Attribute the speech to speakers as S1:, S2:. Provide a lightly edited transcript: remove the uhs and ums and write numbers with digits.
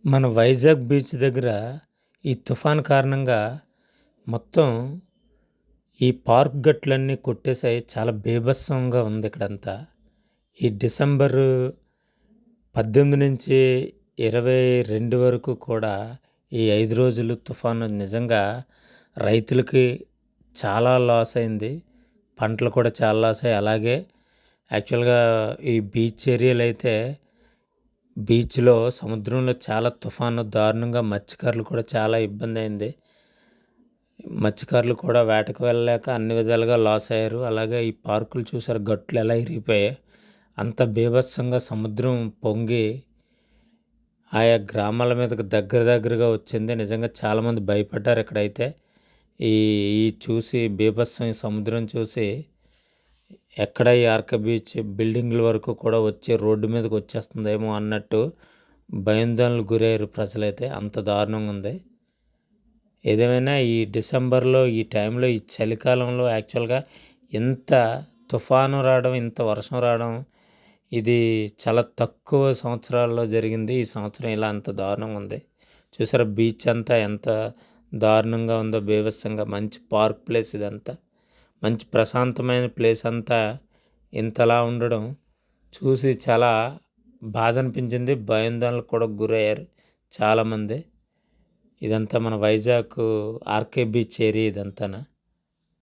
S1: మన వైజాగ్ బీచ్ దగ్గర ఈ తుఫాన్ కారణంగా మొత్తం ఈ పార్క్ గట్లన్నీ కొట్టేసాయి. చాలా బీభత్సంగా ఉంది ఇక్కడంతా. ఈ డిసెంబరు 18 నుంచి 22 వరకు కూడా ఈ 5 రోజులు తుఫాను నిజంగా రైతులకి చాలా లాస్ అయింది. పంటలు కూడా చాలా లాస్ అయ్యాయి. అలాగే యాక్చువల్‌గా ఈ బీచ్ ఏరియాలో అయితే బీచ్‌లో సముద్రంలో చాలా తుఫాను దారుణంగా మత్స్యకారులు కూడా చాలా ఇబ్బందయింది. మత్స్యకారులు కూడా వేటకు వెళ్ళలేక అన్ని విధాలుగా లాస్ అయ్యారు. అలాగే ఈ పార్కులు చూసారు గట్లు ఎలా ఇరిగిపోయాయి. అంత బీభత్సంగా సముద్రం పొంగి ఆయా గ్రామాల మీదకి దగ్గరగా వచ్చింది. నిజంగా చాలామంది భయపడ్డారు ఇక్కడైతే. ఈ ఈ చూసి బీభత్సం ఈ సముద్రం చూసి ఎక్కడ ఈ ఆర్కే బీచ్ బిల్డింగ్ల వరకు కూడా వచ్చి రోడ్డు మీదకి వచ్చేస్తుందేమో అన్నట్టు భయాందోళనకు గురయ్యారు ప్రజలైతే. అంత దారుణంగా ఉంది. ఏదేమైనా ఈ డిసెంబర్లో ఈ టైంలో ఈ చలికాలంలో యాక్చువల్గా ఇంత తుఫాను రావడం, ఇంత వర్షం రావడం ఇది చాలా తక్కువ సంవత్సరాల్లో జరిగింది. ఈ సంవత్సరం ఇలా అంత దారుణంగా ఉంది. చూసారా బీచ్ అంతా ఎంత దారుణంగా ఉందో బీభత్సంగా. మంచి పార్క్ ప్లేస్ ఇదంతా. మంచి ప్రశాంతమైన ప్లేస్ అంతా ఇంతలా ఉండడం చూసి చాలా బాధ అనిపించింది. భయాందోళనకు కూడా గురయ్యారు చాలామంది. ఇదంతా మన వైజాగ్ ఆర్కే బీచ్ ఏరియా ఇదంతానా.